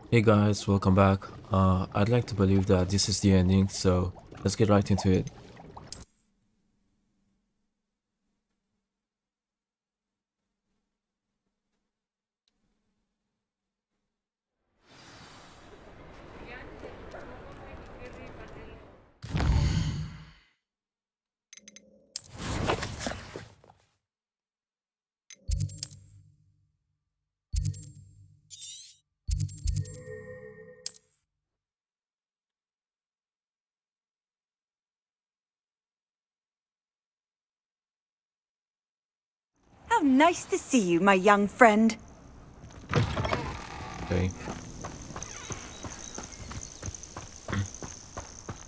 Hey guys, welcome back. I'd like to believe that this is the ending, so let's get right into it. How nice to see you, my young friend. Okay.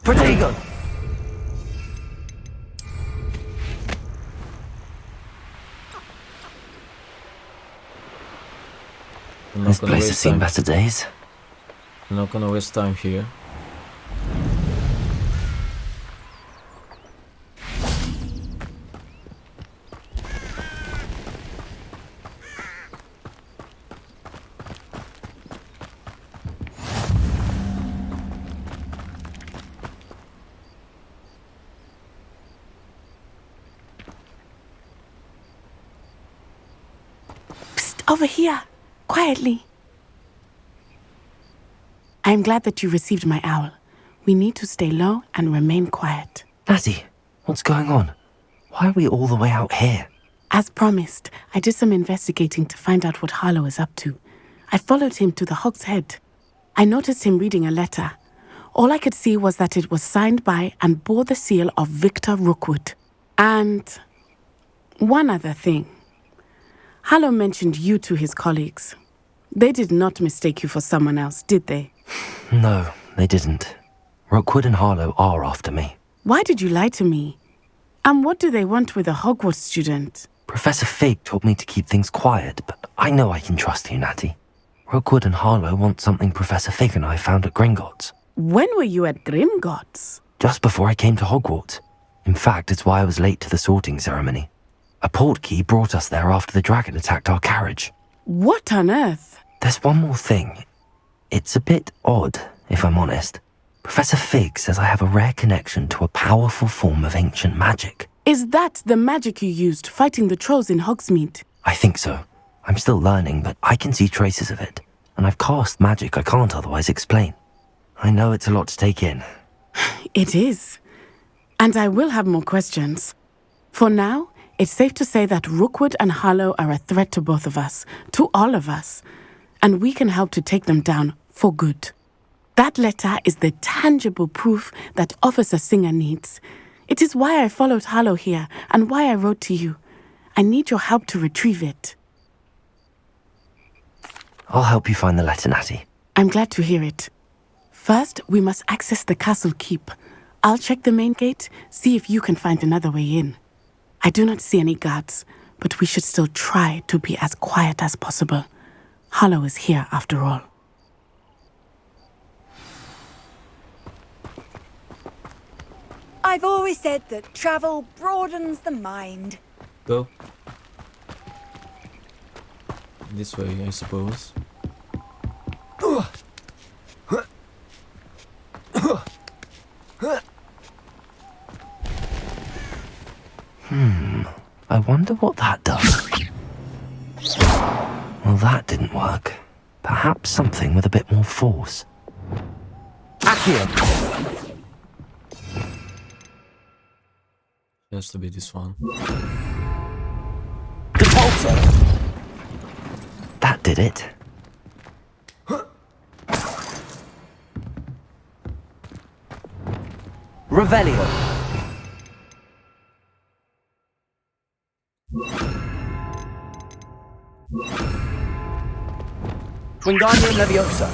Protego! I'm not This gonna place has waste seen time. better days. I'm not gonna waste time here. Psst, over here, quietly. I am glad that you received my owl. We need to stay low and remain quiet. Natty, what's going on? Why are we all the way out here? As promised, I did some investigating to find out what Harlow is up to. I followed him to the Hog's Head. I noticed him reading a letter. All I could see was that it was signed by and bore the seal of Victor Rookwood. And one other thing. Harlow mentioned you to his colleagues. They did not mistake you for someone else, did they? No, they didn't. Rookwood and Harlow are after me. Why did you lie to me? And what do they want with a Hogwarts student? Professor Fig told me to keep things quiet, but I know I can trust you, Natty. Rookwood and Harlow want something Professor Fig and I found at Gringotts. When were you at Grimgotts? Just before I came to Hogwarts. In fact, it's why I was late to the sorting ceremony. A portkey brought us there after the dragon attacked our carriage. What on earth? There's one more thing. It's a bit odd, if I'm honest. Professor Fig says I have a rare connection to a powerful form of ancient magic. Is that the magic you used fighting the trolls in Hogsmeade? I think so. I'm still learning, but I can see traces of it. And I've cast magic I can't otherwise explain. I know it's a lot to take in. It is. And I will have more questions. For now, it's safe to say that Rookwood and Harlow are a threat to both of us, to all of us. And we can help to take them down for good. That letter is the tangible proof that Officer Singer needs. It is why I followed Harlow here and why I wrote to you. I need your help to retrieve it. I'll help you find the letter, Natty. I'm glad to hear it. First, we must access the castle keep. I'll check the main gate, see if you can find another way in. I do not see any guards, but we should still try to be as quiet as possible. Harlow is here after all. I've always said that travel broadens the mind. Go. This way, I suppose. I wonder what that does. Well, that didn't work. Perhaps something with a bit more force. Accio! It has to be this one. Depulso! That did it. Revelio. Wingardium Leviosa.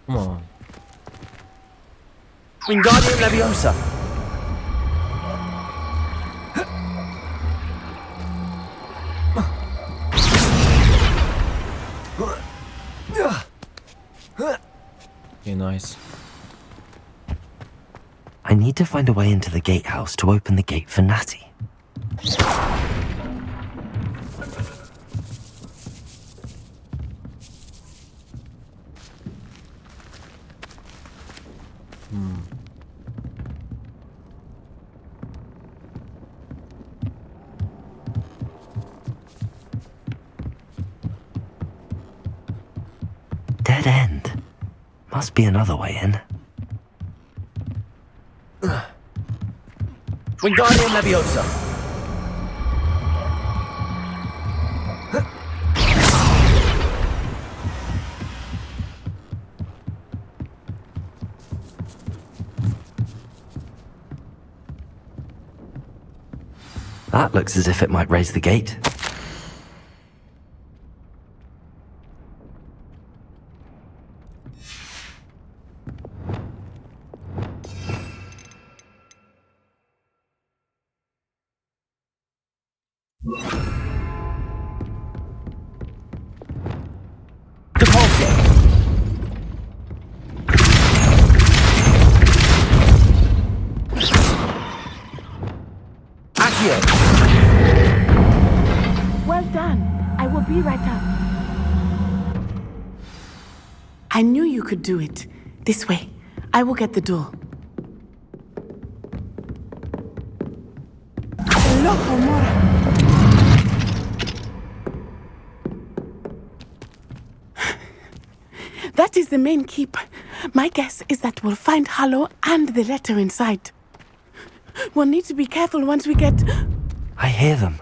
Come on. Wingardium Leviosa! Okay, nice. I need to find a way into the gatehouse to open the gate for Natty. Dead end. Must be another way in. Wingardium Leviosa! That looks as if it might raise the gate. Well done. I will be right up. I knew you could do it. This way. I will get the door. Loco Mora. That is the main keep. My guess is that we'll find Hallow and the letter inside. We'll need to be careful once we get... I hear them.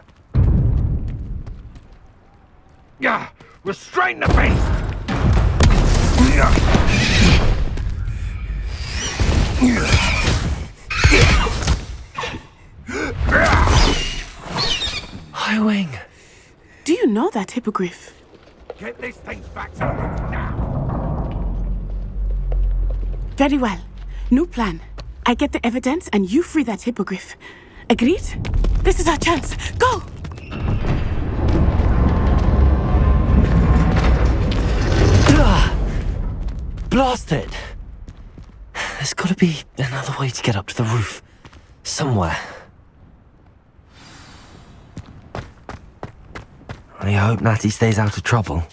Yeah, restrain the beast! Highwing! Do you know that hippogriff? Get this thing back to the roof now! Very well. New plan. I get the evidence and you free that hippogriff. Agreed? This is our chance. Go! Blast it! There's gotta be another way to get up to the roof. Somewhere. I hope Natty stays out of trouble.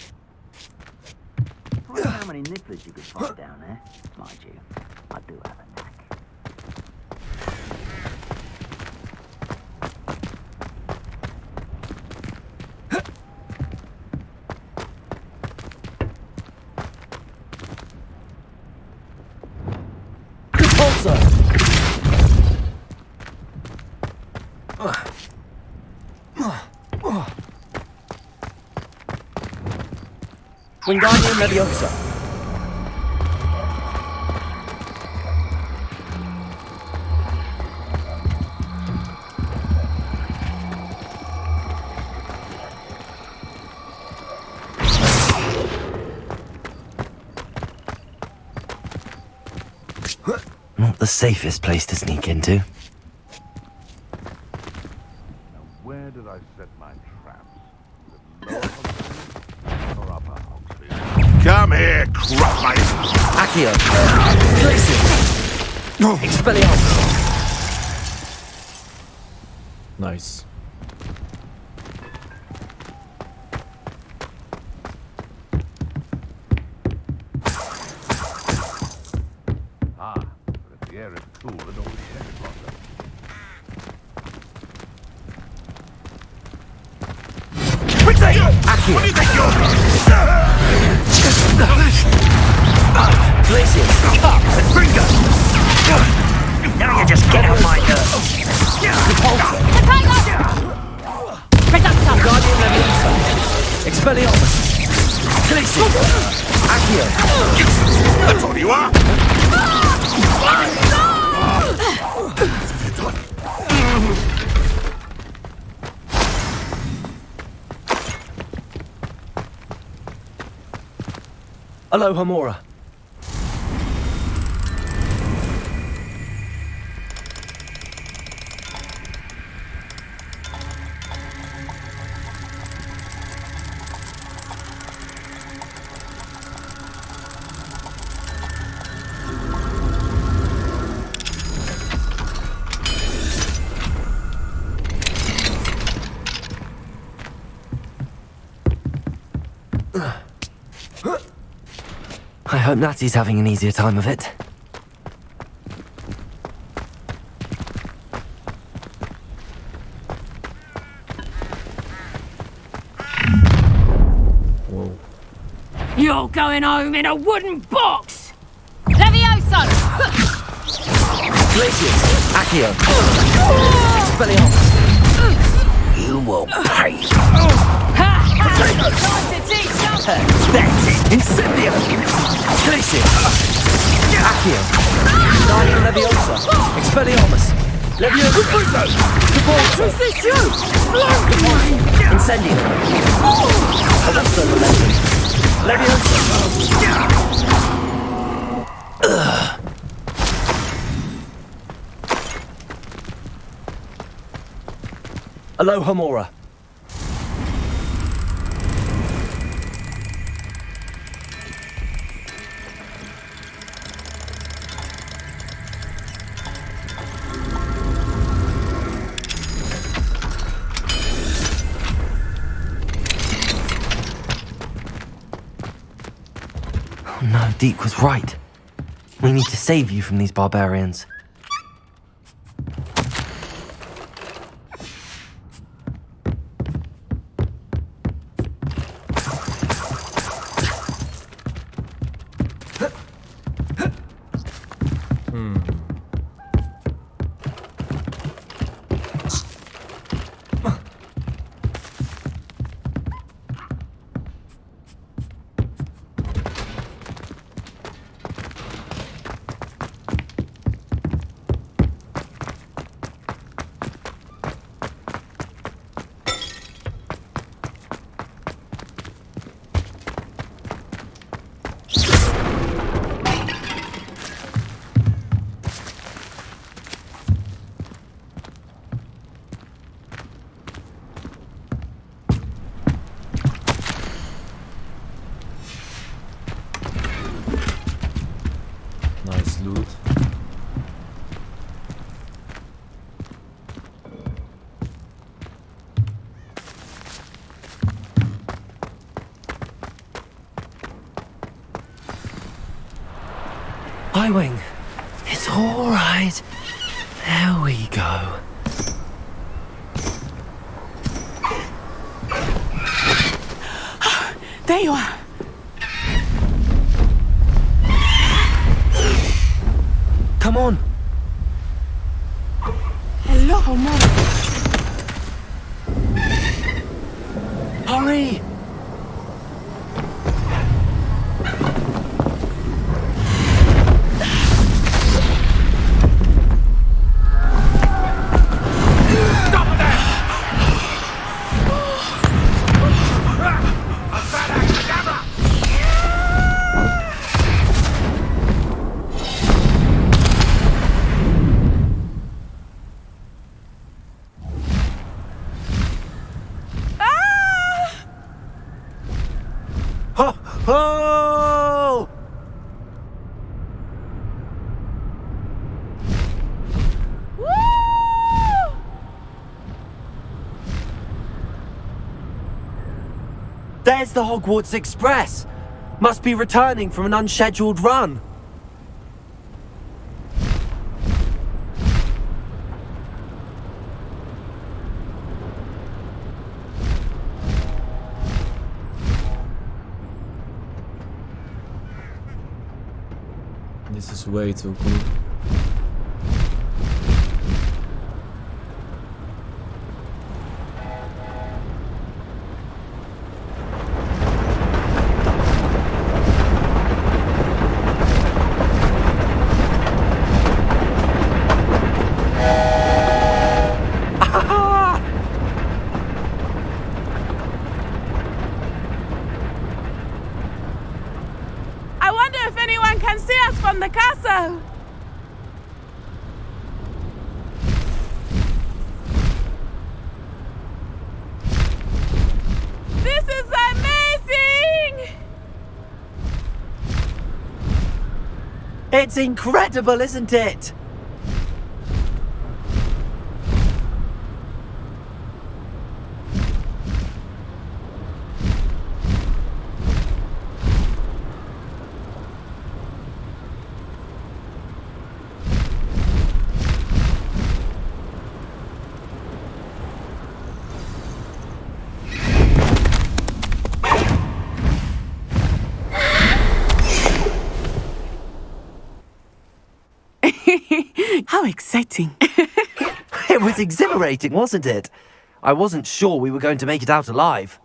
I wonder how many nibblers you could find down there. Mind you, I do have a knack. Wingardium Leviosa! Not the safest place to sneak into. Where did I set my traps? The lower Hogsmeade or upper Hogsmeade? Come here, crop Accio! Glacius! Expelliarmus! Nice. Ah, but if the air is cool, it always shakes longer. Accio! What do you think you're... Glacius! Finger! Now you just get on my nerves. Repulsor! Wingardium Leviosa! Expelliarmus! Glacius! Accio! That's all you are! Aloha Mora. I hope Natty's having an easier time of it. Whoa. You're going home in a wooden box! Levioso! Glacius! Accio! Expelliarmus! You will pay! Time to teach something! Pathetic! Incendio! Glacius! Accio! Nine Leviosa! Expelliarmus! Leviosa! Caporso! Incendio! Oh, that's the momentum! Leviosa! Aloha Mora. Oh no, Deke was right. We need to save you from these barbarians. Nice loot. Highwing, it's all right. There we go. There you are. Come on. Hello, Mora. Hurry. Oh! There's the Hogwarts Express. Must be returning from an unscheduled run. This is way too cool. It's incredible, isn't it? How exciting. It was exhilarating, wasn't it? I wasn't sure we were going to make it out alive.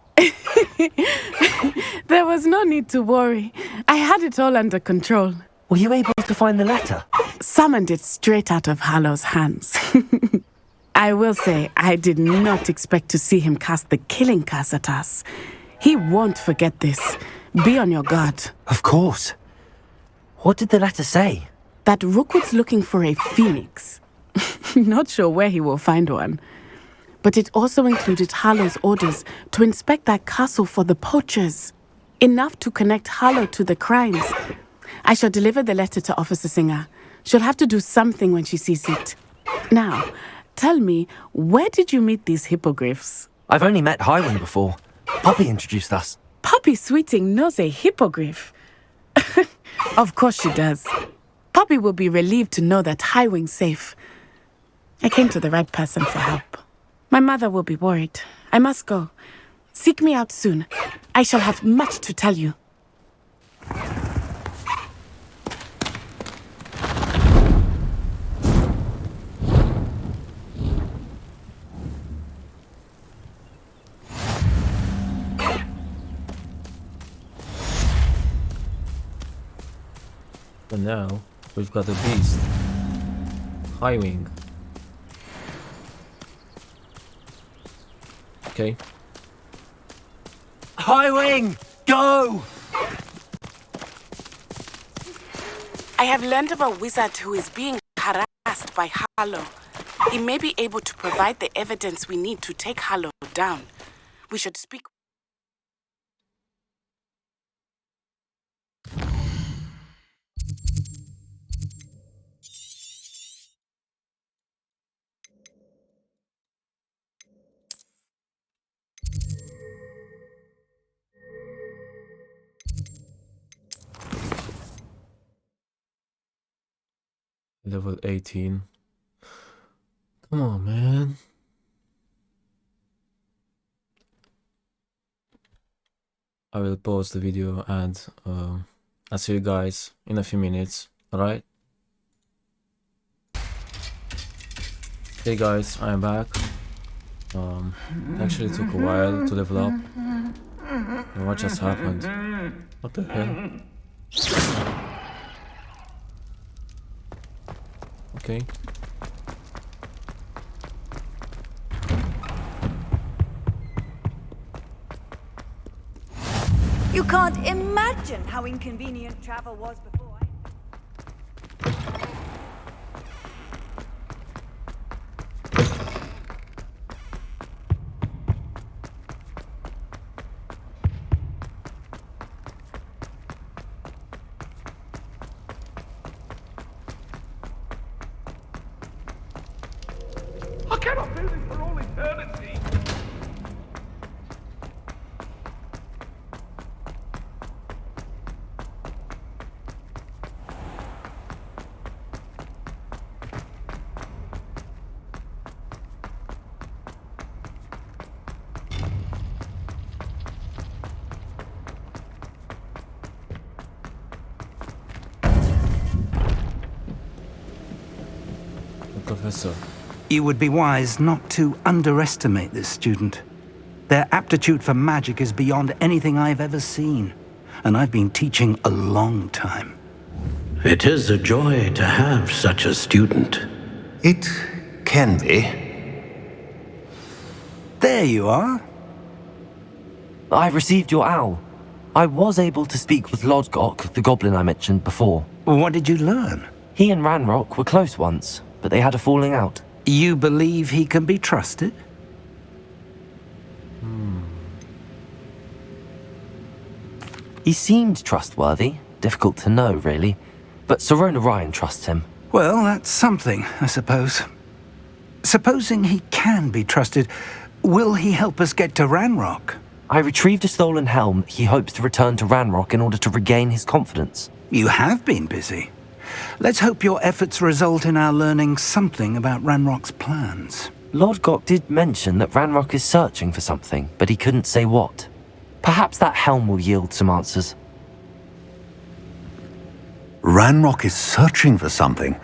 There was no need to worry. I had it all under control. Were you able to find the letter? Summoned it straight out of Hallow's hands. I will say, I did not expect to see him cast the killing curse at us. He won't forget this. Be on your guard. Of course. What did the letter say? That Rookwood's looking for a phoenix. Not sure where he will find one. But it also included Harlow's orders to inspect that castle for the poachers. Enough to connect Harlow to the crimes. I shall deliver the letter to Officer Singer. She'll have to do something when she sees it. Now, tell me, where did you meet these hippogriffs? I've only met Highwing before. Poppy introduced us. Poppy Sweeting knows a hippogriff. Of course she does. Poppy will be relieved to know that Highwing's safe. I came to the right person for help. My mother will be worried. I must go. Seek me out soon. I shall have much to tell you. But now, we've got a beast. Highwing. Okay. Highwing! Go! I have learned of a wizard who is being harassed by Harlow. He may be able to provide the evidence we need to take Harlow down. We should speak. Level 18. Come on, man. I will pause the video and I'll see you guys in a few minutes. Alright? Hey guys, I am back. Actually took a while to level up. And what just happened? What the hell? Okay. You can't imagine how inconvenient travel was before. I cannot do this for all eternity. Professor. You would be wise not to underestimate this student. Their aptitude for magic is beyond anything I've ever seen, and I've been teaching a long time. It is a joy to have such a student. It can be. There you are. I received your owl. I was able to speak with Lodgok, the goblin I mentioned before. What did you learn? He and Ranrock were close once, but they had a falling out. You believe he can be trusted? He seemed trustworthy. Difficult to know, really. but Sirona Ryan trusts him. Well, that's something, I suppose. Supposing he can be trusted, will he help us get to Ranrock? I retrieved a stolen helm he hopes to return to Ranrock in order to regain his confidence. You have been busy. Let's hope your efforts result in our learning something about Ranrock's plans. Lord Gok did mention that Ranrock is searching for something, but he couldn't say what. Perhaps that helm will yield some answers. Ranrock is searching for something.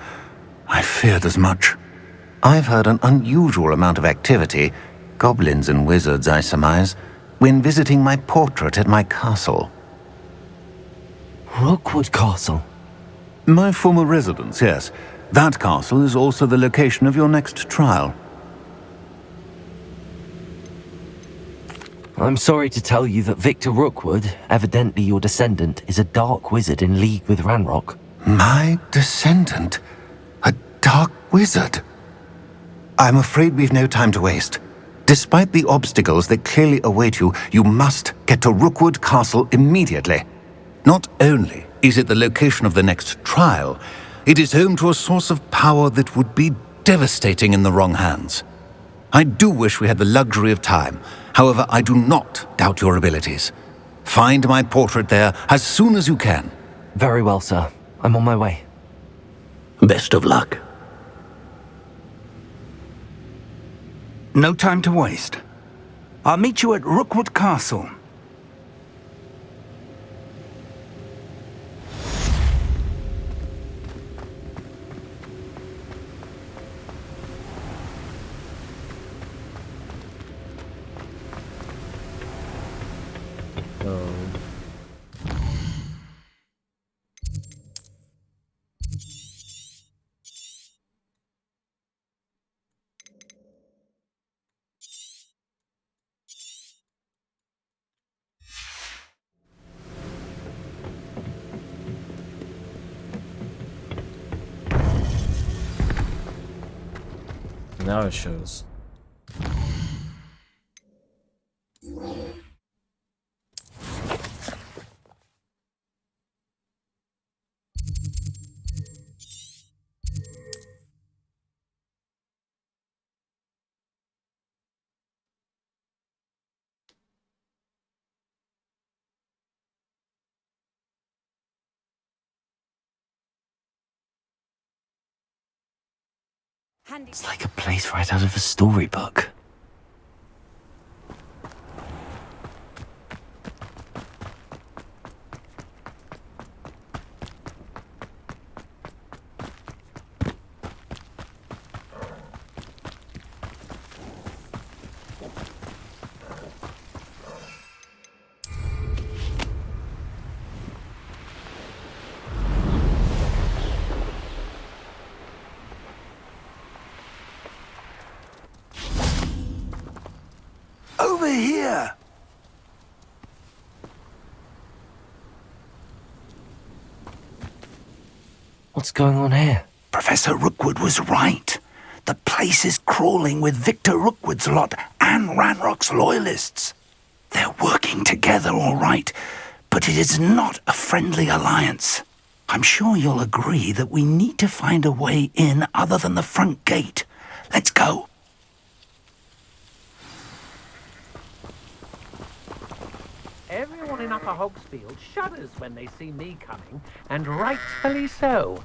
I feared as much. I've heard an unusual amount of activity, goblins and wizards, I surmise, when visiting my portrait at my castle. Rookwood Castle? My former residence, yes. That castle is also the location of your next trial. I'm sorry to tell you that Victor Rookwood, evidently your descendant, is a dark wizard in league with Ranrock. My descendant? A dark wizard? I'm afraid we've no time to waste. Despite the obstacles that clearly await you, you must get to Rookwood Castle immediately. Not only is it the location of the next trial, it is home to a source of power that would be devastating in the wrong hands. I do wish we had the luxury of time. However, I do not doubt your abilities. Find my portrait there as soon as you can. Very well, sir. I'm on my way. Best of luck. No time to waste. I'll meet you at Rookwood Castle. Now it shows. It's like a place right out of a storybook. Over here! What's going on here? Professor Rookwood was right. The place is crawling with Victor Rookwood's lot and Ranrock's loyalists. They're working together all right, but it is not a friendly alliance. I'm sure you'll agree that we need to find a way in other than the front gate. Let's go. Everyone in Upper Hogsfield shudders when they see me coming, and rightfully so.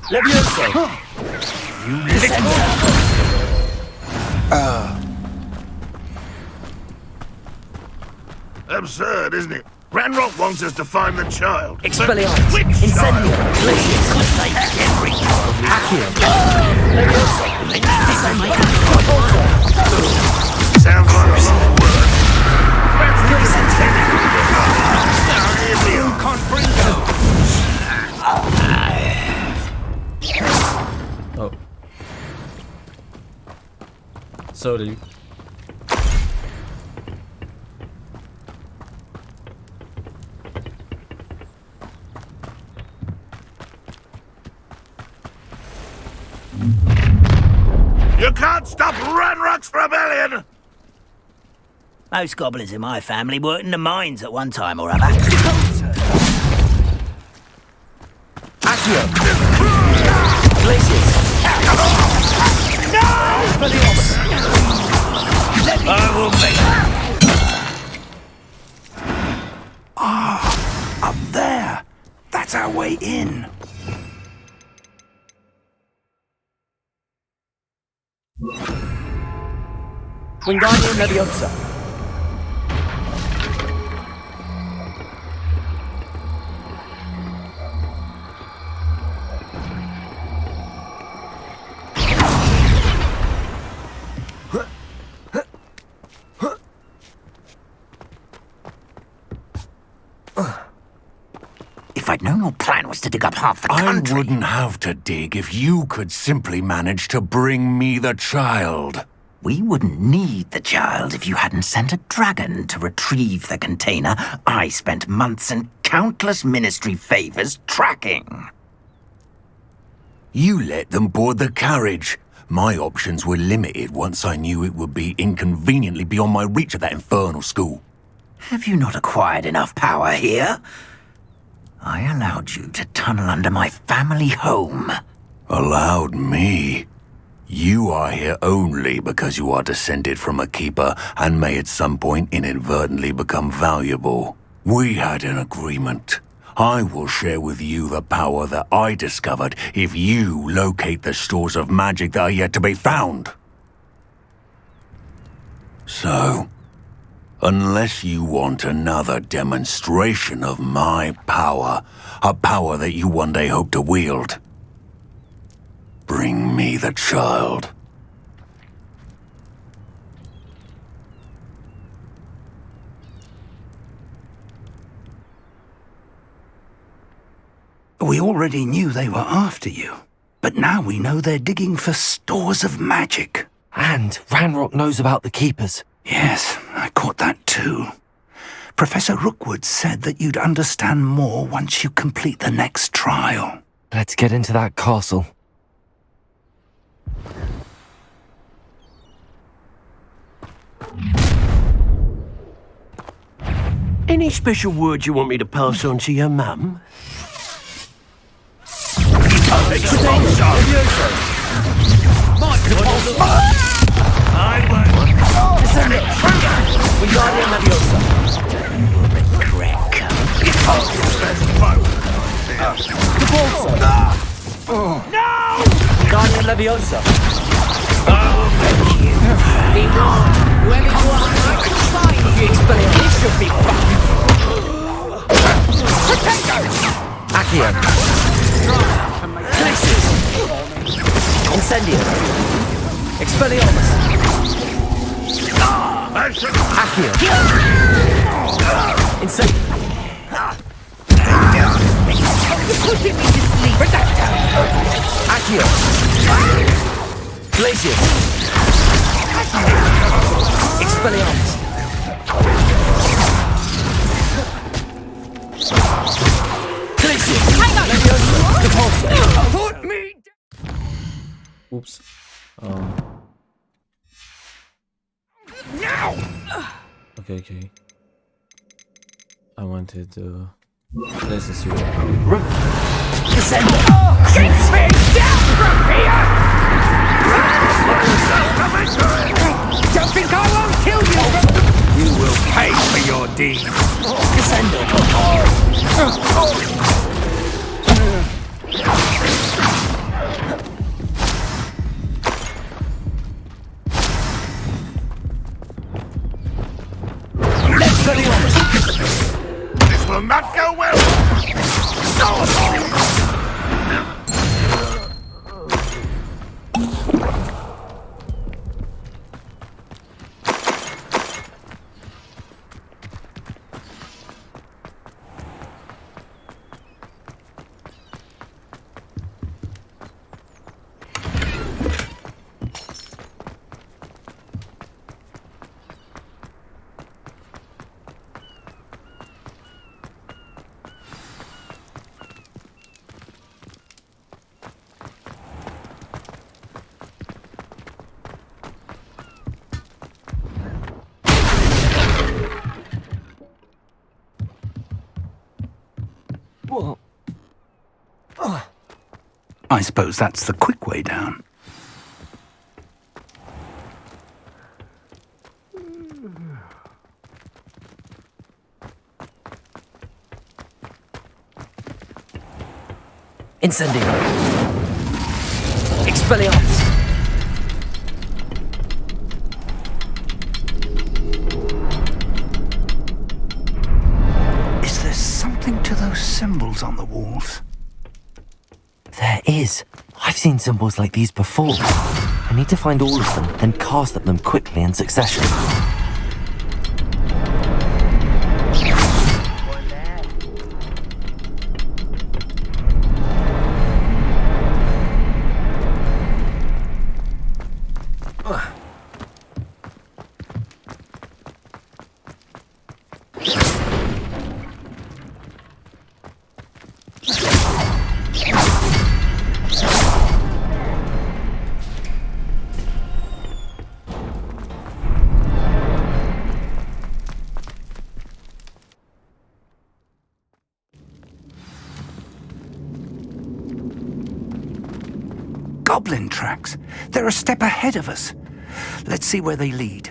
Levioso! You listen. Absurd, isn't it? Ranrock wants us to find the child. Expelliarmus! Which Incendio! child? Glacius! Every child! Accio! Levioso! Sounds like a lot of work. Let's get some technical. Oh. Sorry. You can't stop Ranrock's rebellion! Most goblins in my family worked in the mines at one time or other. Accio! Glaciers! No! I will make... Up there! That's our way in. Wingardium Leviosa. If I'd known your plan was to dig up half the country... I wouldn't have to dig if you could simply manage to bring me the child. We wouldn't need the child if you hadn't sent a dragon to retrieve the container I spent months and countless ministry favors tracking. You let them board the carriage. My options were limited once I knew it would be inconveniently beyond my reach at that infernal school. Have you not acquired enough power here? I allowed you to tunnel under my family home. Allowed me? You are here only because you are descended from a keeper and may at some point inadvertently become valuable. We had an agreement. I will share with you the power that I discovered if you locate the stores of magic that are yet to be found. So, unless you want another demonstration of my power, a power that you one day hope to wield, bring me the child. We already knew they were after you, but now we know they're digging for stores of magic. And Ranrock knows about the Keepers. Yes, I caught that too. Professor Rookwood said that you'd understand more once you complete the next trial. Let's get into that castle. Any special words you want me to pass on to your mum? I won't. Wingardium Leviosa. No! Wingardium Leviosa. Be warned. Whoever you are, I can find you. This should be fun. Accio. Glaciers. Incendio. Expelliarmus. Accio. Incendio. You're putting me to sleep. Accio. Glaciers. Expelliarmus. Glaciers. Put me Oops. now. Okay. I wanted let's just see. Descend. Keep me down from here. Don't think I won't kill you. You will pay for your deeds. Descendo. This will not go well! I suppose that's the quick way down. Incendio. Expelliarmus. Is there something to those symbols on the walls? There is. I've seen symbols like these before. I need to find all of them, then cast at them quickly in succession. Goblin tracks. They're a step ahead of us. Let's see where they lead.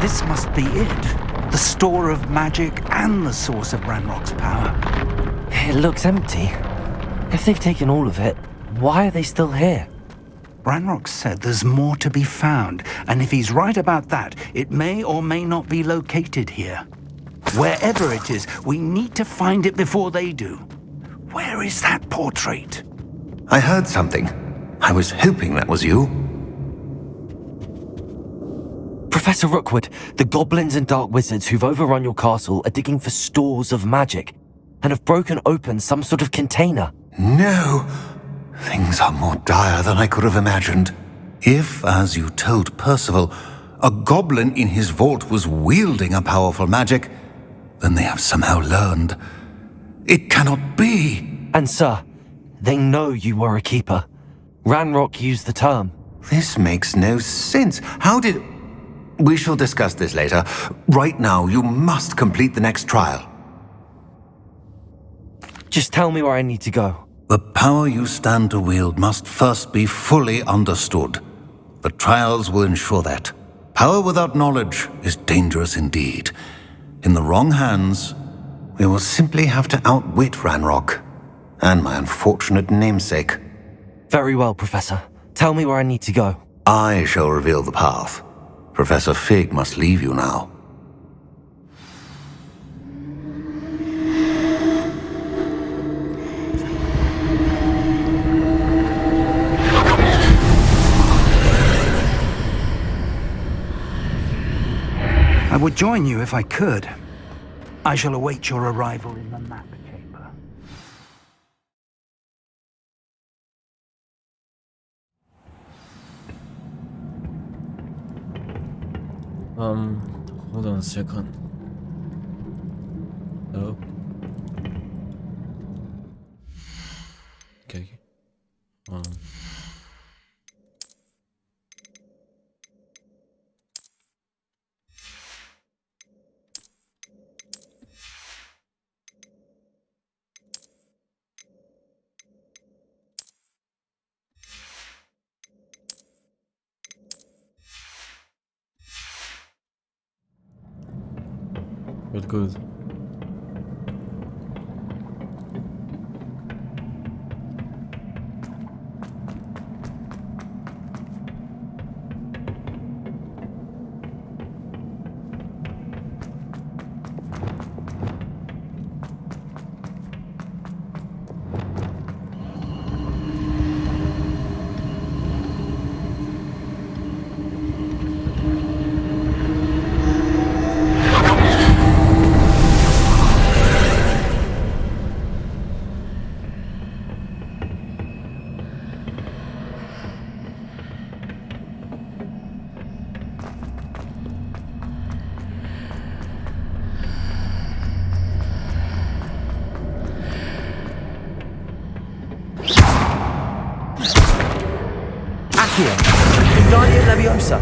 This must be it. The store of magic and the source of Ranrock's power. It looks empty. If they've taken all of it, why are they still here? Ranrock said there's more to be found, and if he's right about that, it may or may not be located here. Wherever it is, we need to find it before they do. Where is that portrait? I heard something. I was hoping that was you. Professor Rookwood, the goblins and dark wizards who've overrun your castle are digging for stores of magic and have broken open some sort of container. No! Things are more dire than I could have imagined. If, as you told Percival, a goblin in his vault was wielding a powerful magic, then they have somehow learned. It cannot be! And sir, they know you were a keeper. Ranrock used the term. This makes no sense. How did... We shall discuss this later. Right now, you must complete the next trial. Just tell me where I need to go. The power you stand to wield must first be fully understood. The trials will ensure that. Power without knowledge is dangerous indeed. In the wrong hands, we will simply have to outwit Ranrock and my unfortunate namesake. Very well, Professor. Tell me where I need to go. I shall reveal the path. Professor Fig must leave you now. I would join you if I could. I shall await your arrival in the map chamber. Hold on a second. Oh. Okay. Good. Wingardium Leviosa.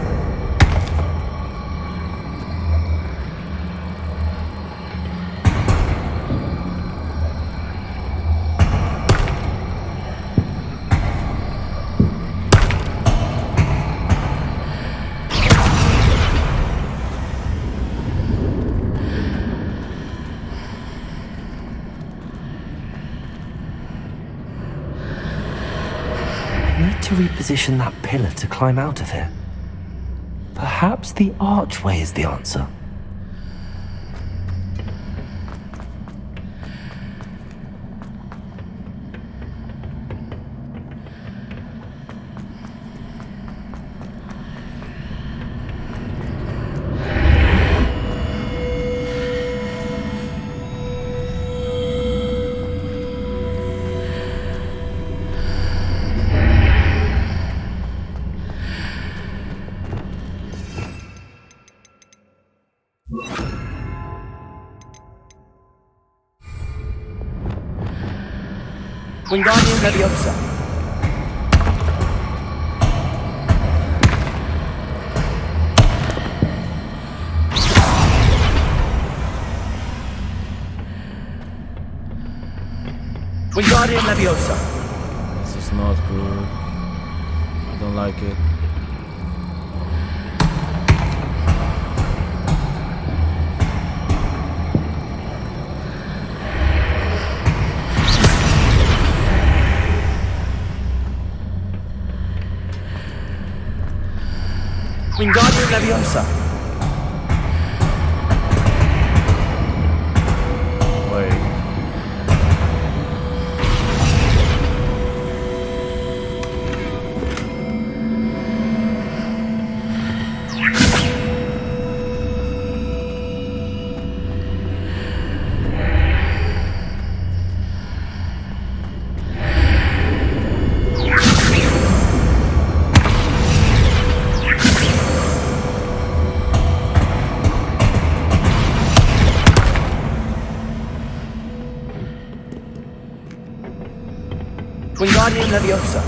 Need to reposition that pillar to climb out of here. Perhaps the archway is the answer. Wingardium Leviosa. Wingardium Leviosa. This is not good. I don't like it. Wingardium Leviosa. Wait. Wingardium Leviosa.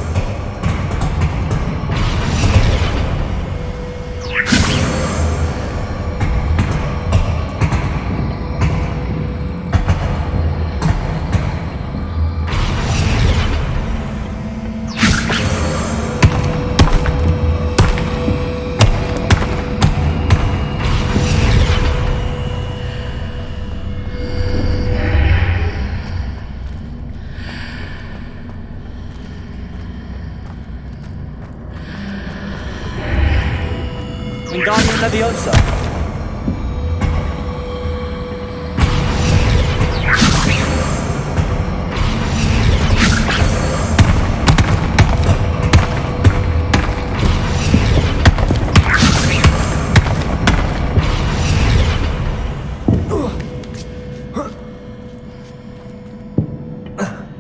Wingardium Leviosa.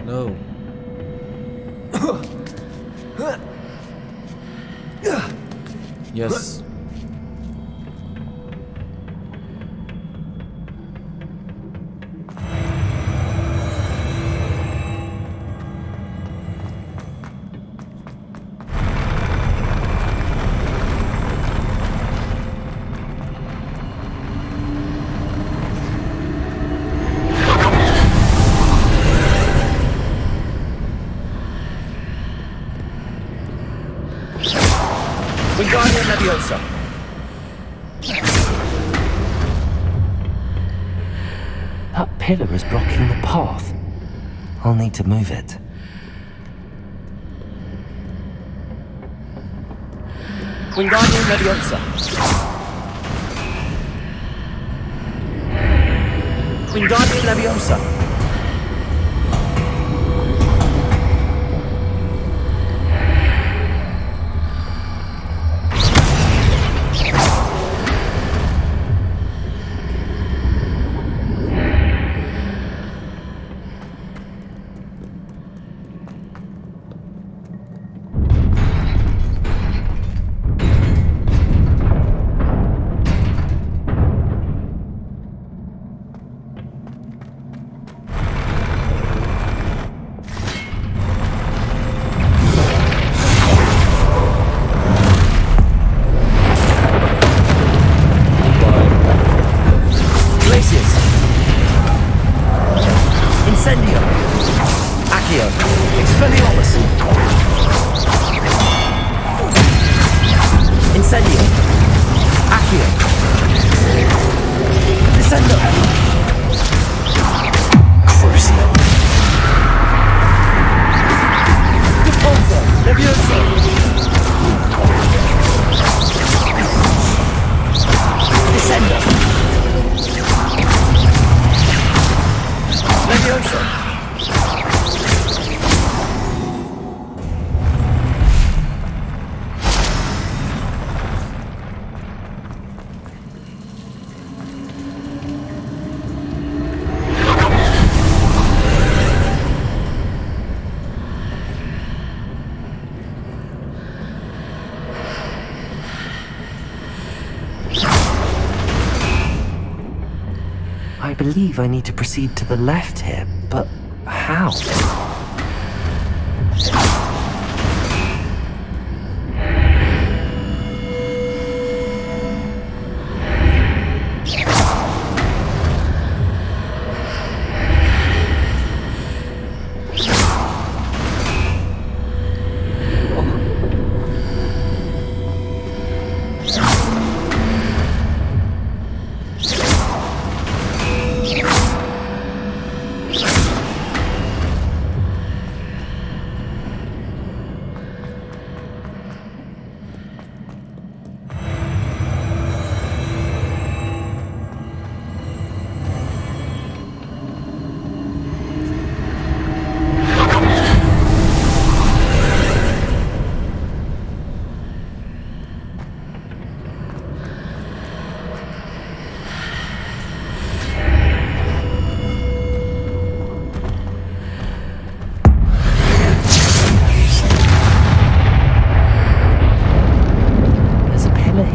No. Yes. Wingardium Leviosa. That pillar is blocking the path. I'll need to move it. Wingardium Leviosa. Wingardium Leviosa. Incendio. Accio. Descendo. Crucio. Depulso. Levioso. Descendo. Levioso. I believe I need to proceed to the left here, but how?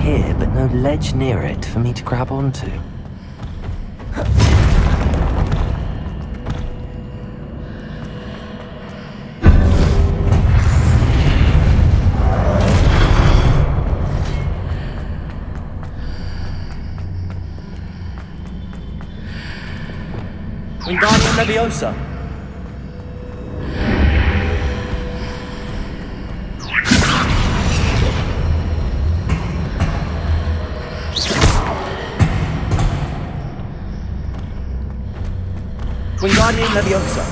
Here, but no ledge near it for me to grab onto. Wingardium Leviosa. Wingardium Leviosa.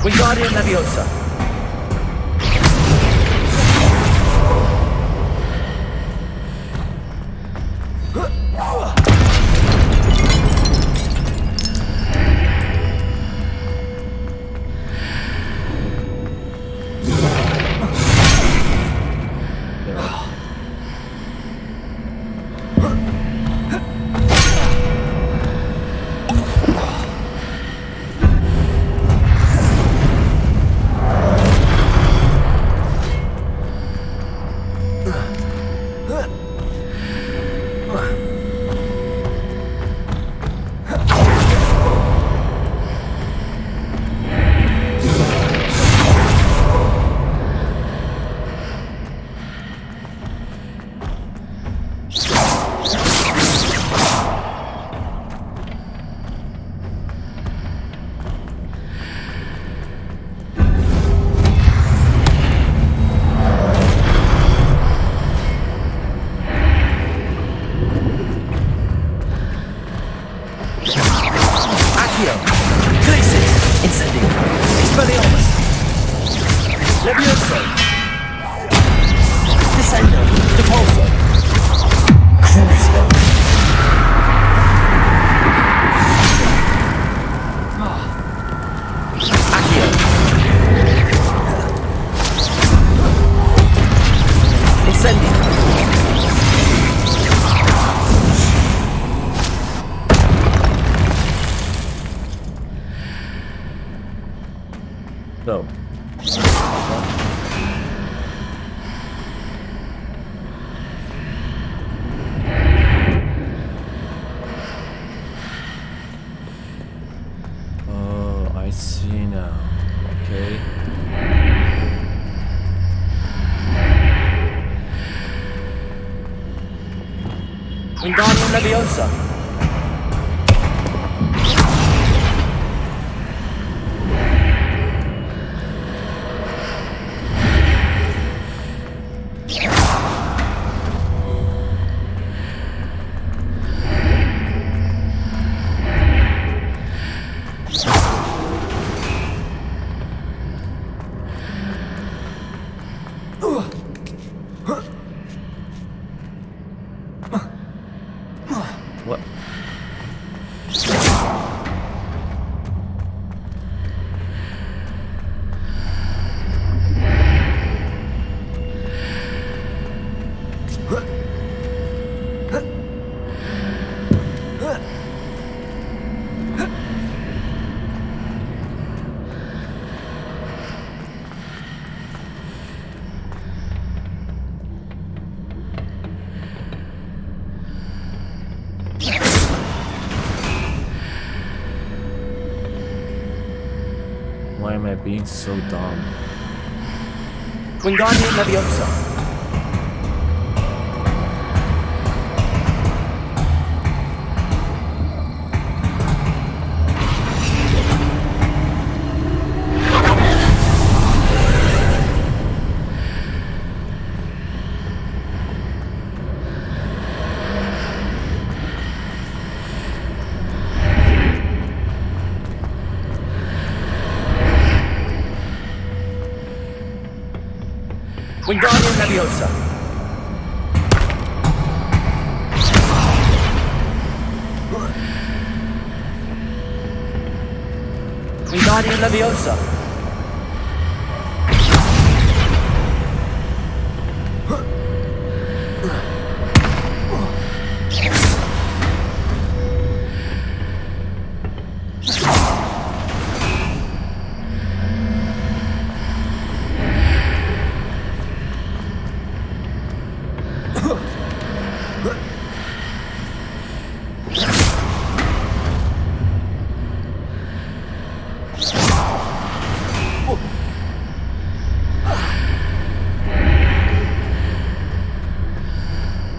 Wingardium Leviosa. Levioso. Descendo. Depulso. Crucio. Accio. Incendio. So. Oh, I see now. Okay. Wingardium Leviosa. What? Why am I being so dumb? Wingardium Leviosa. Wingardium Leviosa. Wingardium Leviosa.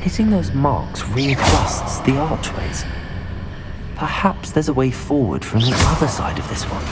Hitting those marks readjusts the archways. Perhaps there's a way forward from the other side of this one.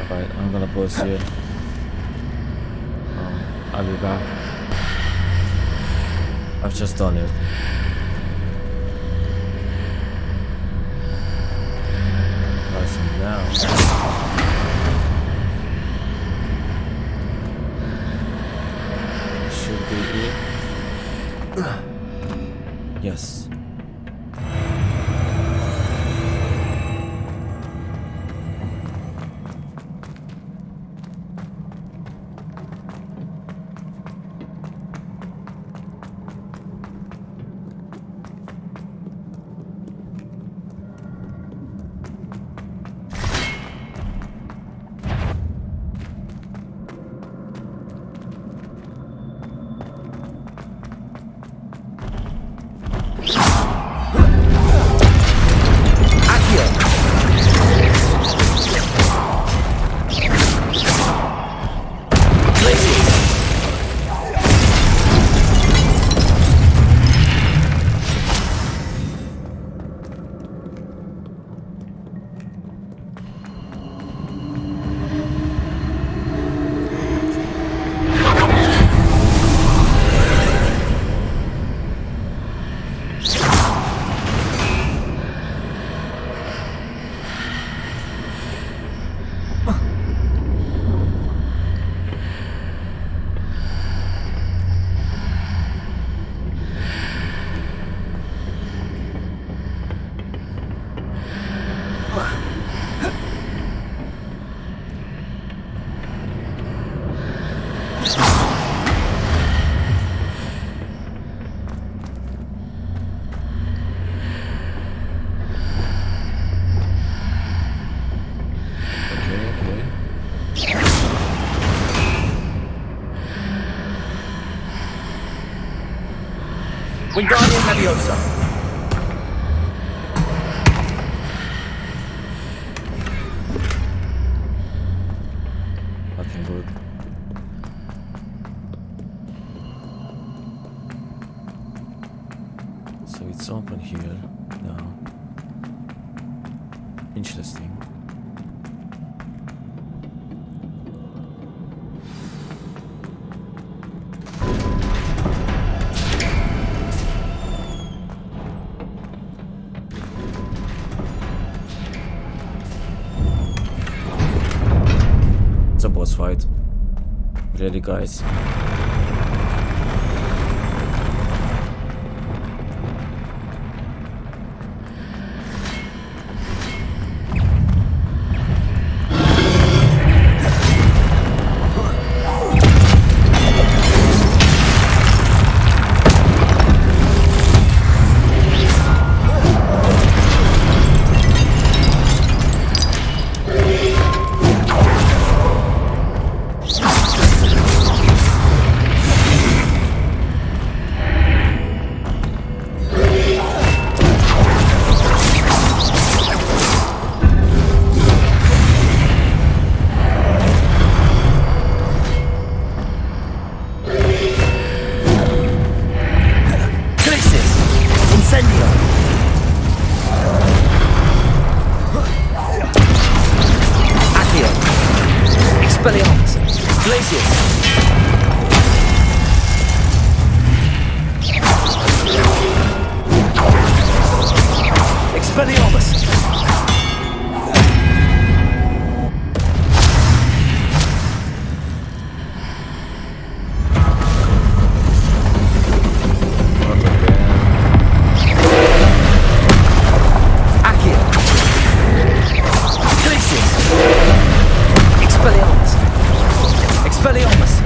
Alright, I'm gonna pause here. I'll be back. I've just done it. Right, so now should be it. Yes. Wingardium Leviosa. Interesting. It's a boss fight. Really, guys.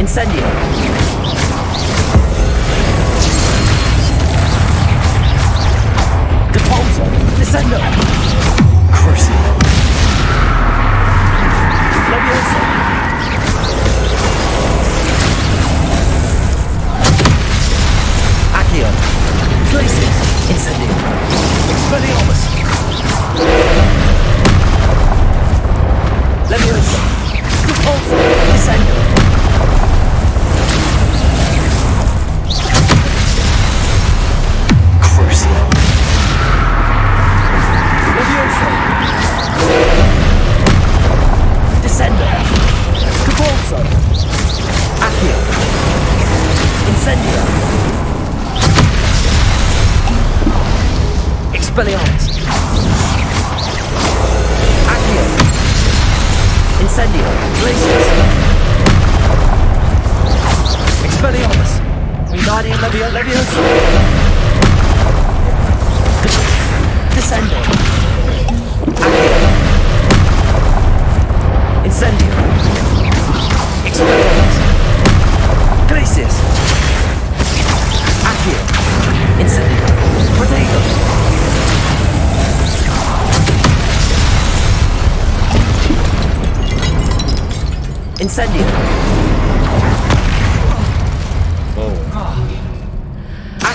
Incendio.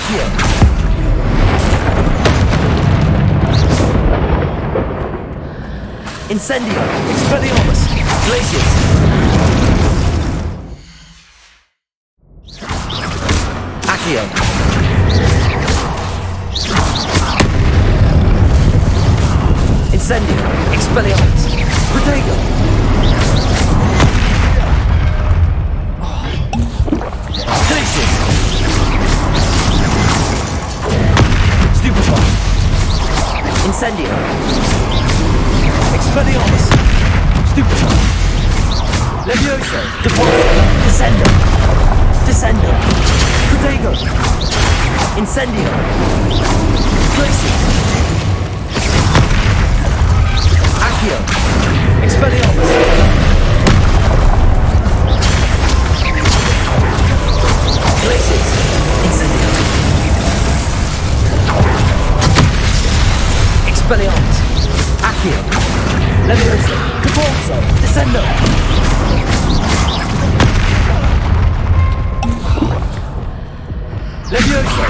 Accio. Incendio. Expelliarmus. Glacius. Accio. Incendio. Expelliarmus. Protego. Incendio. Expelliarmus. Stupefy. Levioso. Depulso. Descendo. Descendo. Protego. Incendio. Glacius. Accio. Expelliarmus. Glacius. Incendio. Expelliarmus. Accio. Levioso. Depulso. Descendo. Levioso.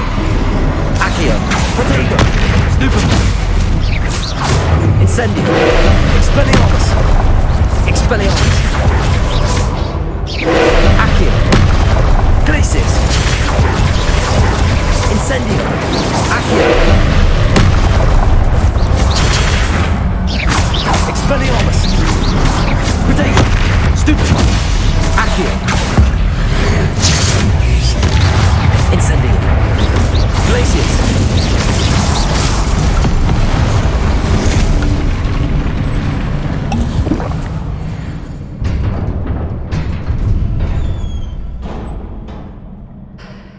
Accio. Protego. Stupefy. Incendio. Expelliarmus. Expelliarmus. Accio. Glacius. Incendio. Accio. Expelliarmus! Protego! Stupefy! Accio! Incendium. Glacius!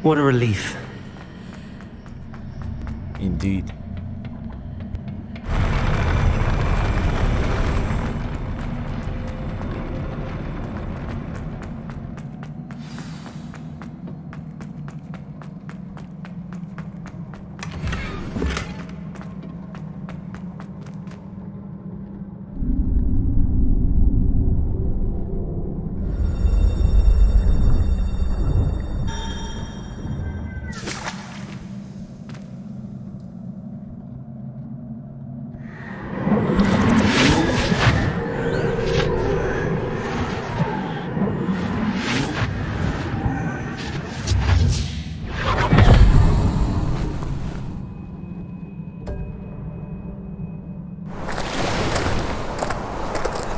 What a relief. Indeed.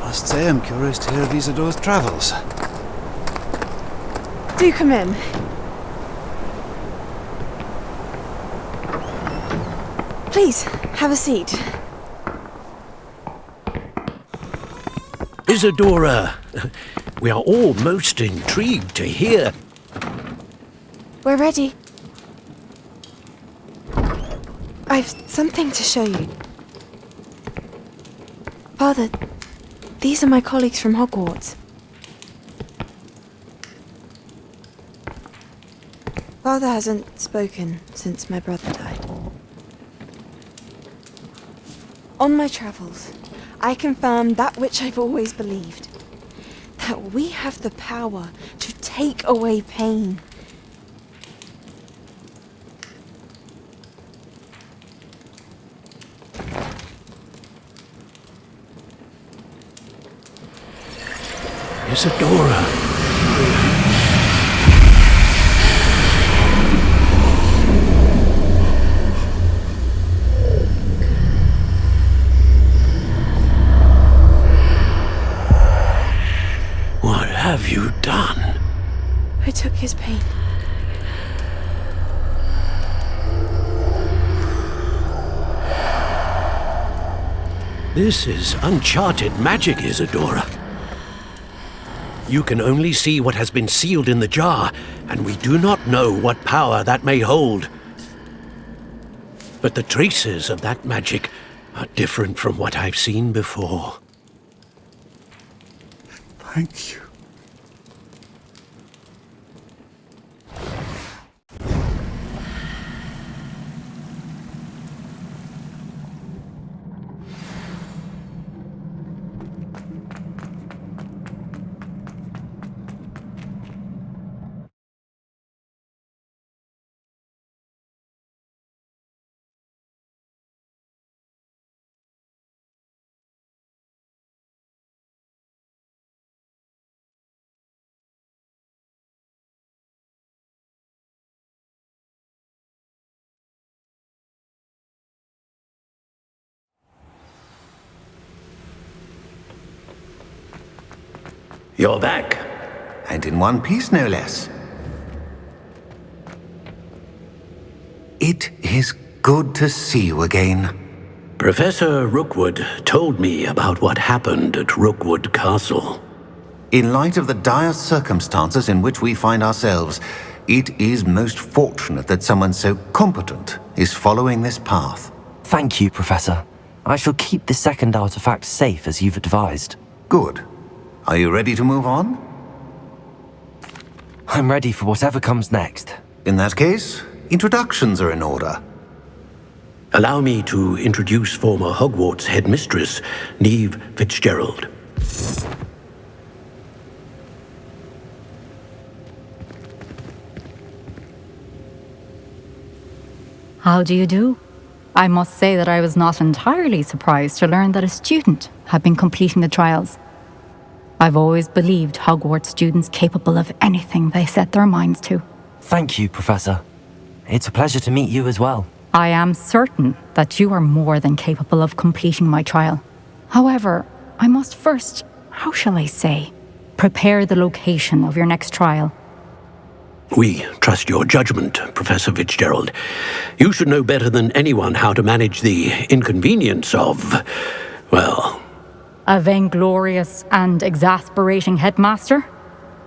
I must say I'm curious to hear of Isidore's travels. Do come in. Please, have a seat. Isadora, we are all most intrigued to hear. We're ready. I've something to show you. Father, these are my colleagues from Hogwarts. Father hasn't spoken since my brother died. On my travels, I confirmed that which I've always believed. That we have the power to take away pain. Isadora. What have you done? I took his pain. This is uncharted magic, Isadora. You can only see what has been sealed in the jar, and we do not know what power that may hold. But the traces of that magic are different from what I've seen before. Thank you. You're back. And in one piece, no less. It is good to see you again. Professor Rookwood told me about what happened at Rookwood Castle. In light of the dire circumstances in which we find ourselves, it is most fortunate that someone so competent is following this path. Thank you, Professor. I shall keep the second artifact safe as you've advised. Good. Are you ready to move on? I'm ready for whatever comes next. In that case, introductions are in order. Allow me to introduce former Hogwarts headmistress, Neve Fitzgerald. How do you do? I must say that I was not entirely surprised to learn that a student had been completing the trials. I've always believed Hogwarts students capable of anything they set their minds to. Thank you, Professor. It's a pleasure to meet you as well. I am certain that you are more than capable of completing my trial. However, I must first, how shall I say, prepare the location of your next trial. We trust your judgment, Professor Fitzgerald. You should know better than anyone how to manage the inconvenience of, well... A vainglorious and exasperating headmaster?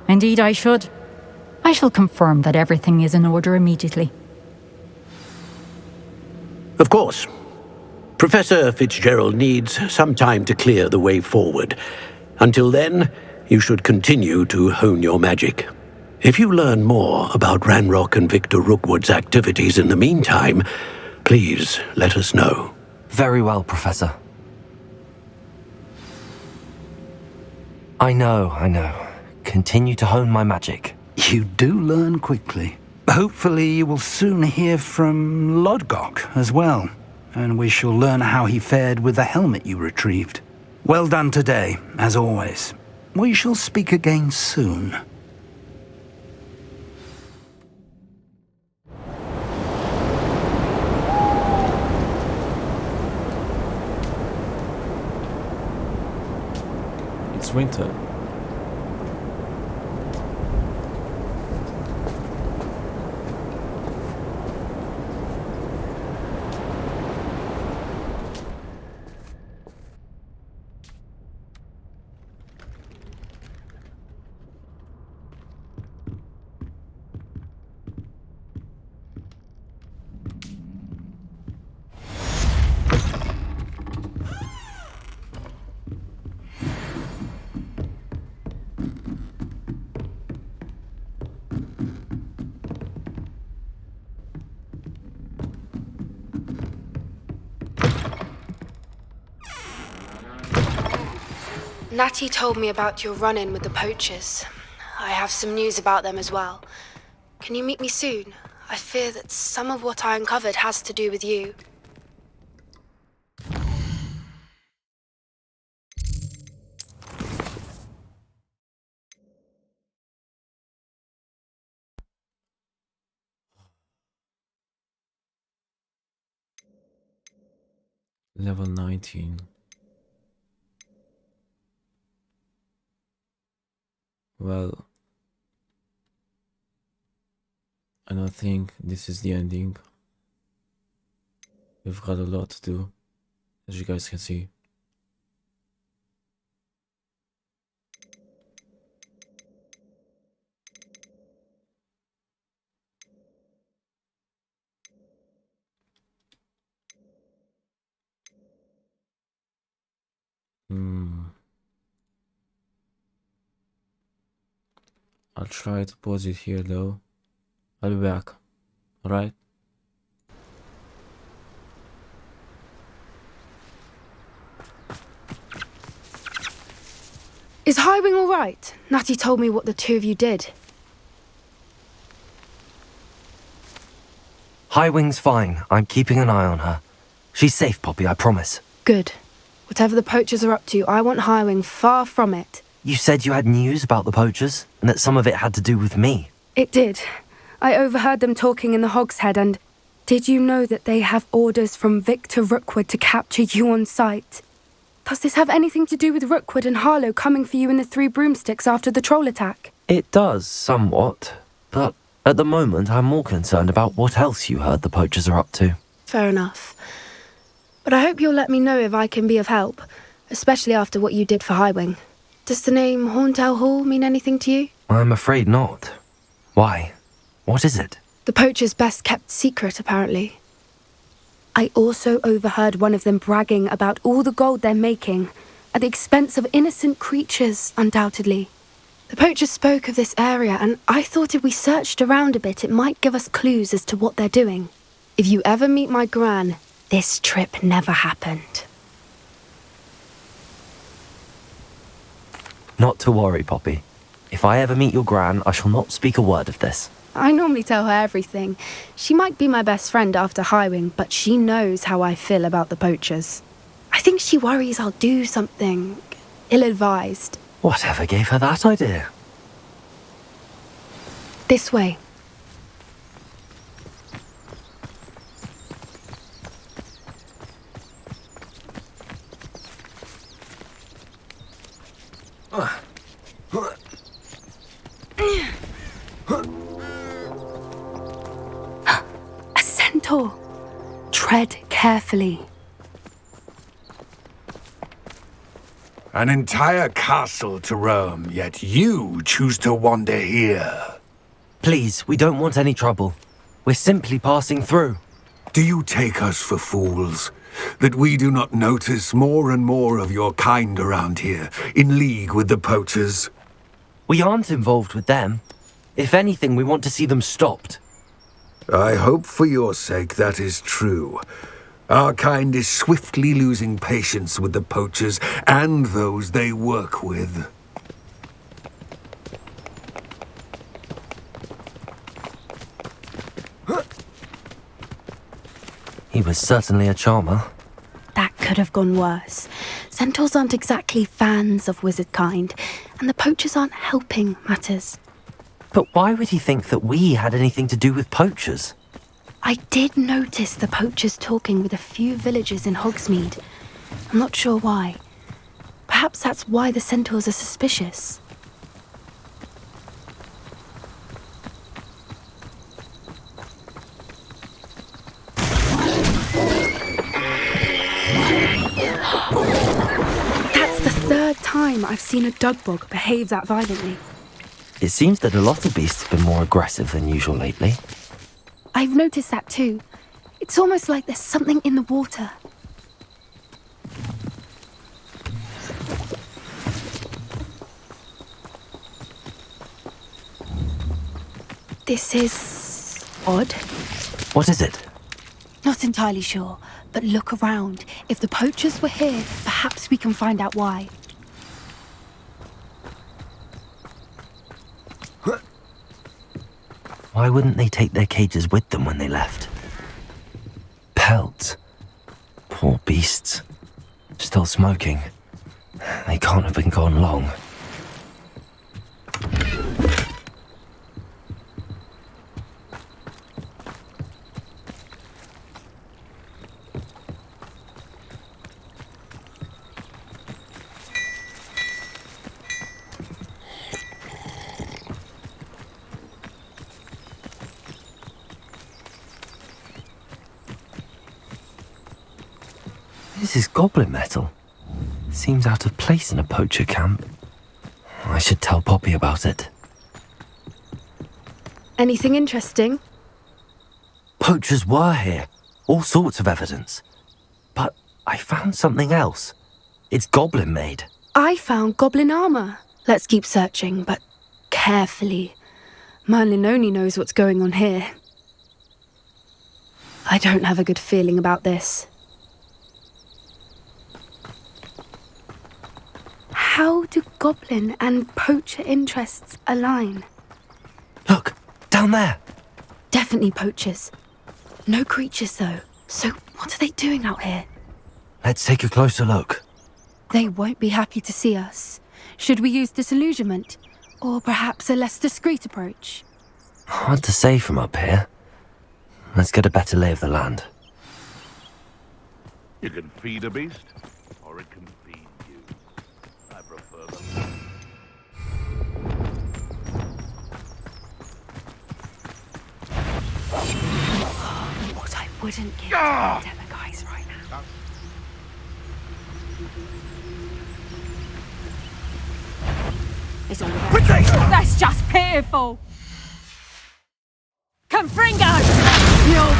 Indeed I should. I shall confirm that everything is in order immediately. Of course. Professor Fitzgerald needs some time to clear the way forward. Until then, you should continue to hone your magic. If you learn more about Ranrock and Victor Rookwood's activities in the meantime, please let us know. Very well, Professor. I know. Continue to hone my magic. You do learn quickly. Hopefully you will soon hear from Lodgok as well, and we shall learn how he fared with the helmet you retrieved. Well done today, as always. We shall speak again soon. It's winter. Natty told me about your run-in with the poachers. I have some news about them as well. Can you meet me soon? I fear that some of what I uncovered has to do with you. Level 19. Well, I don't think this is the ending. We've got a lot to do, as you guys can see. I'll try to pause it here though. I'll be back. Alright? Is Highwing all right? Natty told me what the two of you did. Highwing's fine. I'm keeping an eye on her. She's safe, Poppy, I promise. Good. Whatever the poachers are up to, I want Highwing far from it. You said you had news about the poachers, and that some of it had to do with me. It did. I overheard them talking in the Hogshead, and did you know that they have orders from Victor Rookwood to capture you on sight? Does this have anything to do with Rookwood and Harlow coming for you in the Three Broomsticks after the troll attack? It does, somewhat. But at the moment, I'm more concerned about what else you heard the poachers are up to. Fair enough. But I hope you'll let me know if I can be of help, especially after what you did for Highwing. Does the name Horntail Hall mean anything to you? I'm afraid not. Why? What is it? The poacher's best kept secret, apparently. I also overheard one of them bragging about all the gold they're making, at the expense of innocent creatures, undoubtedly. The poacher spoke of this area, and I thought if we searched around a bit, it might give us clues as to what they're doing. If you ever meet my gran, this trip never happened. Not to worry, Poppy. If I ever meet your gran, I shall not speak a word of this. I normally tell her everything. She might be my best friend after Highwing, but she knows how I feel about the poachers. I think she worries I'll do something ill-advised. Whatever gave her that idea? This way. A centaur. Tread carefully. An entire castle to roam, yet you choose to wander here. Please, we don't want any trouble. We're simply passing through. Do you take us for fools? That we do not notice more and more of your kind around here, in league with the poachers? We aren't involved with them. If anything, we want to see them stopped. I hope for your sake that is true. Our kind is swiftly losing patience with the poachers and those they work with. He was certainly a charmer. That could have gone worse. Centaurs aren't exactly fans of wizard kind, and the poachers aren't helping matters. But why would he think that we had anything to do with poachers? I did notice the poachers talking with a few villagers in Hogsmeade. I'm not sure why. Perhaps that's why the centaurs are suspicious. That's the third time I've seen a dugbog behave that violently. It seems that a lot of beasts have been more aggressive than usual lately. I've noticed that too. It's almost like there's something in the water. This is odd. What is it? Not entirely sure, but look around. If the poachers were here, perhaps we can find out why. Why wouldn't they take their cages with them when they left? Pelts. Poor beasts. Still smoking. They can't have been gone long. This is goblin metal. Seems out of place in a poacher camp. I should tell Poppy about it. Anything interesting? Poachers were here. All sorts of evidence. But I found something else. It's goblin made. I found goblin armor. Let's keep searching, but carefully. Merlin only knows what's going on here. I don't have a good feeling about this. How do goblin and poacher interests align? Look, down there. Definitely poachers. No creatures, though. So what are they doing out here? Let's take a closer look. They won't be happy to see us. Should we use disillusionment? Or perhaps a less discreet approach? Hard to say from up here. Let's get a better lay of the land. You can feed a beast, or it can feed you. I prefer them. What I wouldn't give to the guys right now. It's all about. That's just pitiful. Confringo! You'll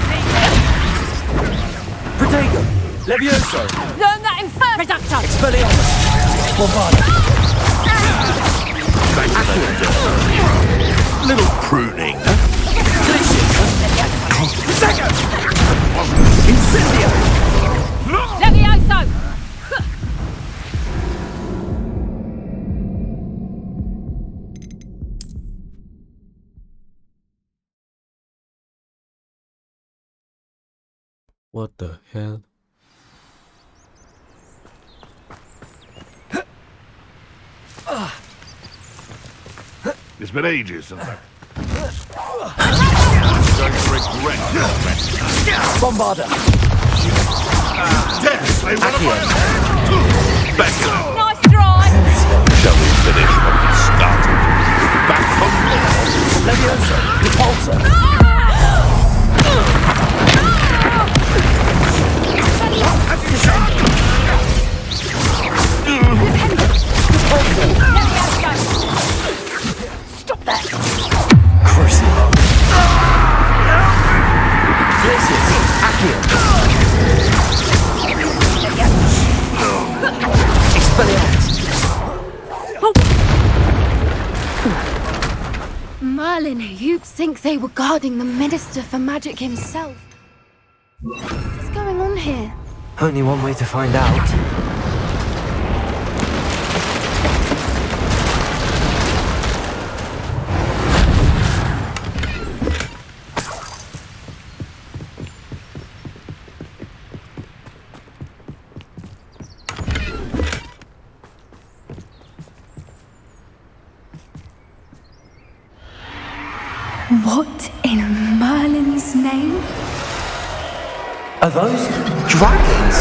Protego! Levioso! learn that in first. Reducto! Expelliarmus! Bombarda! Little pruning. Second! Incendio! Levioso! What the hell? It's been ages since I... Going to regret this. Bombarda! Yes, they want to... Back up. Nice drive! Shall we Merlin, you'd think they were guarding the Minister for Magic himself. What's going on here? Only one way to find out. What in Merlin's name? Are those dragons?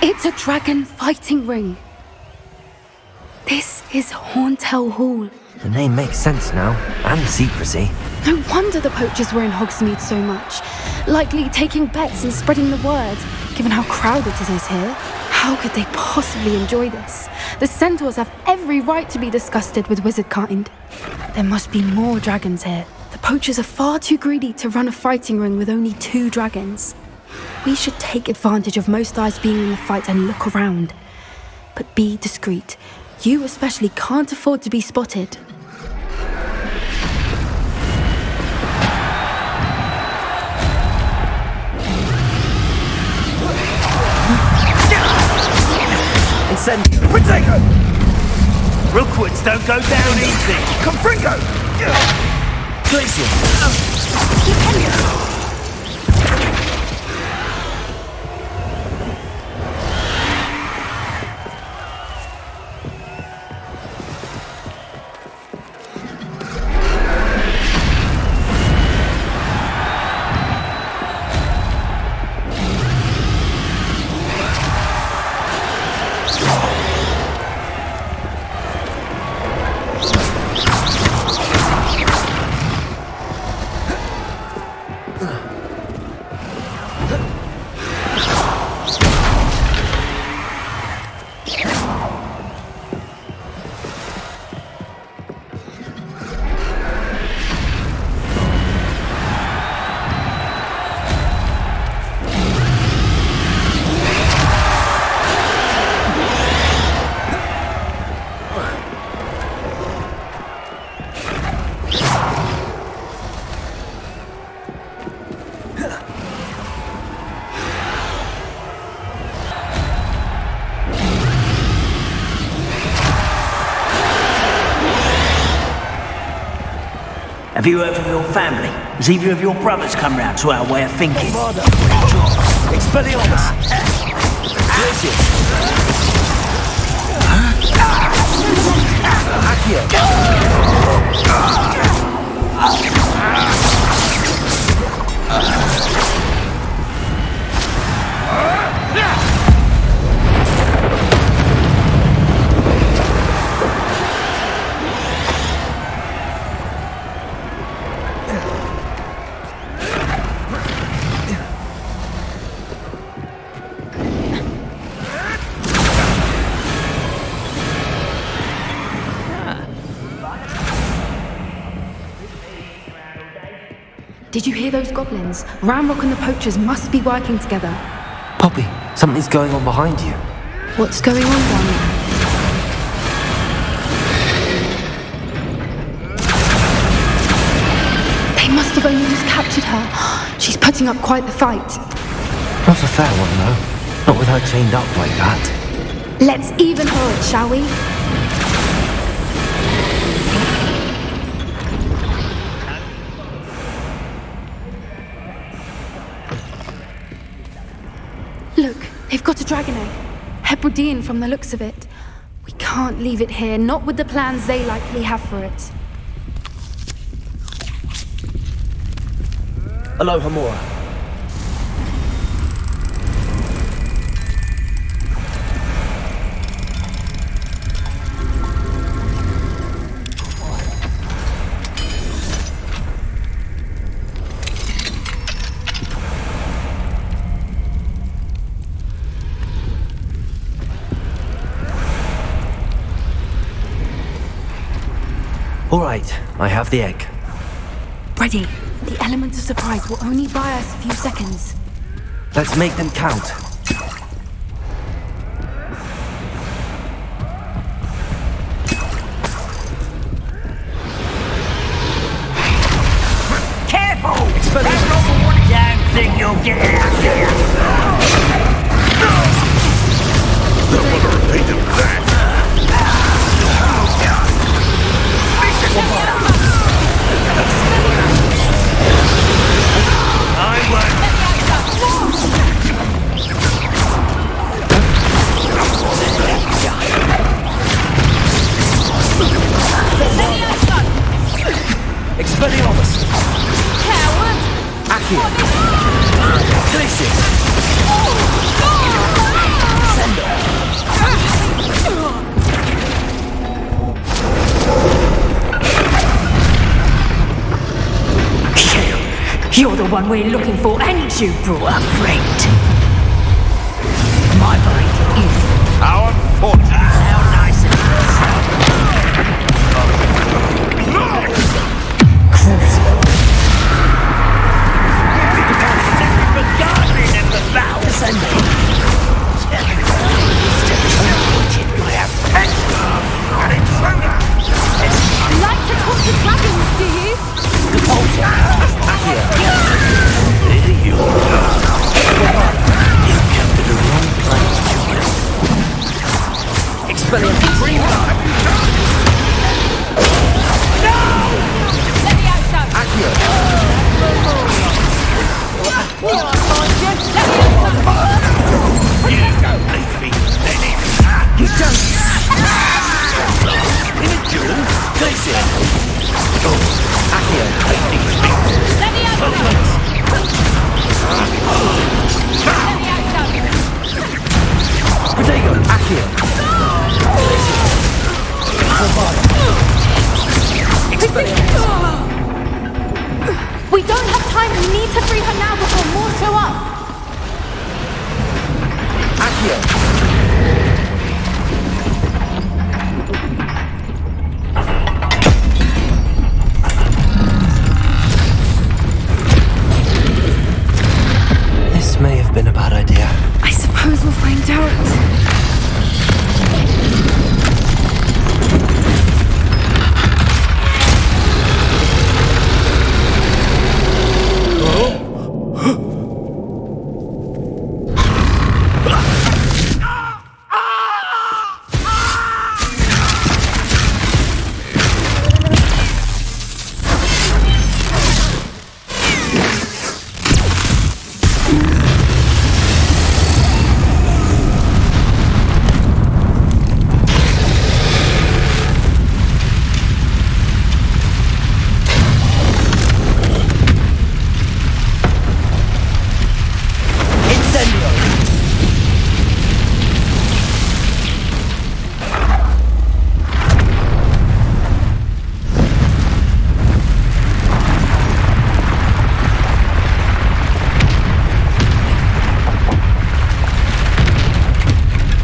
It's a dragon fighting ring. This is Horntail Hall. The name makes sense now, and the secrecy. No wonder the poachers were in Hogsmeade so much. Likely taking bets and spreading the word, given how crowded it is here. How could they possibly enjoy this? The centaurs have every right to be disgusted with wizard kind. There must be more dragons here. The poachers are far too greedy to run a fighting ring with only 2 dragons. We should take advantage of most eyes being in the fight and look around. But be discreet. You especially can't afford to be spotted. Incendio! Protego! Rookwoods don't go down easy! Confringo! Glacier! Have you heard from your family? Has either of your brothers come round to our way of thinking? Expelliarmus! Glacier! Did you hear those goblins? Ramrock and the poachers must be working together. Poppy, something's going on behind you. What's going on down there? They must have only just captured her. She's putting up quite the fight. Not a fair one, though. Not with her chained up like that. Let's even her it, shall we? Look, they've got a dragon egg. Hebridean from the looks of it. We can't leave it here, not with the plans they likely have for it. Aloha Mora. All right, I have the egg. Ready. The element of surprise will only buy us a few seconds. Let's make them count. Careful! That rubber damn thing you'll get out here! Don't want to repeat of that. I won't. Expelliarmus! Coward! Accio! Glacius! You're the one we're looking for, and you brought a friend. My blade is How unfortunate. How nice it for gardening and the vow. You like to talk to dragons, do you? Expelliarmus! Bring life! No! Let me out, son! Accio! You don't leave me, Lenny. You don't! In a duel? Glacius! Accio! Let me out, son! Protego! Accio! We don't have time. We need to free her now before more show up. Accio! This may have been a bad idea. I suppose we'll find out.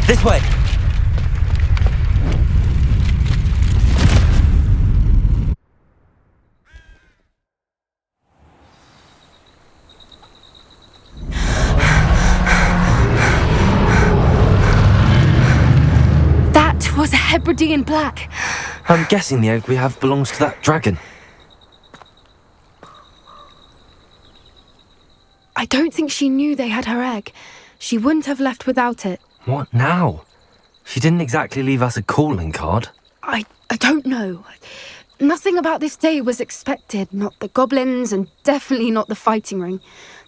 This way! That was a Hebridean black. I'm guessing the egg we have belongs to that dragon. I don't think she knew they had her egg. She wouldn't have left without it. What now? She didn't exactly leave us a calling card. I don't know. Nothing about this day was expected. Not the goblins, and definitely not the fighting ring.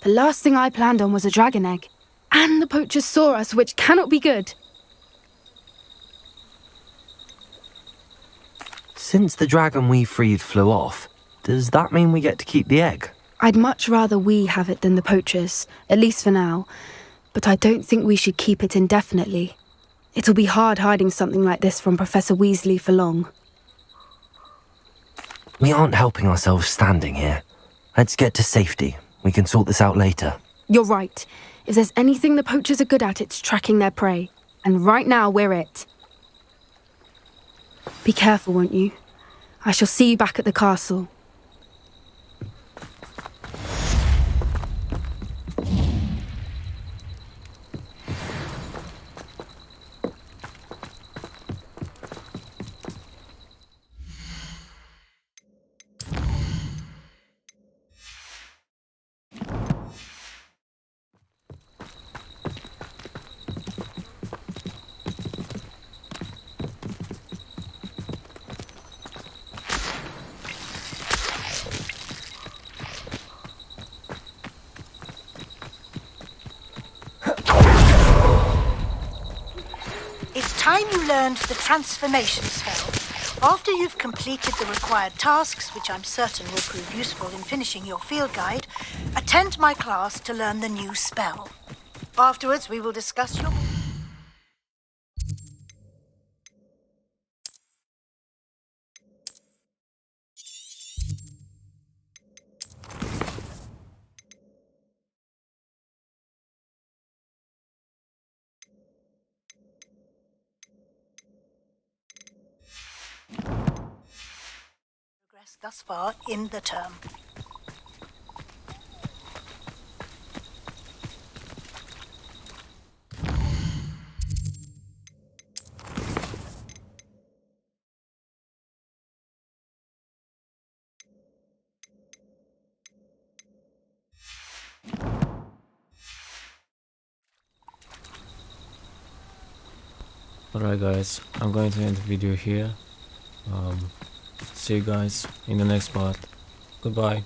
The last thing I planned on was a dragon egg. And the poachers saw us, which cannot be good. Since the dragon we freed flew off, does that mean we get to keep the egg? I'd much rather we have it than the poachers, at least for now. But I don't think we should keep it indefinitely. It'll be hard hiding something like this from Professor Weasley for long. We aren't helping ourselves standing here. Let's get to safety. We can sort this out later. You're right. If there's anything the poachers are good at, it's tracking their prey. And right now, we're it. Be careful, won't you? I shall see you back at the castle. It's time you learned the transformation spell. After you've completed the required tasks, which I'm certain will prove useful in finishing your field guide, attend my class to learn the new spell. Afterwards, we will discuss your... progress thus far in the term. Alright guys, I'm going to end the video here. See you guys in the next part. Goodbye.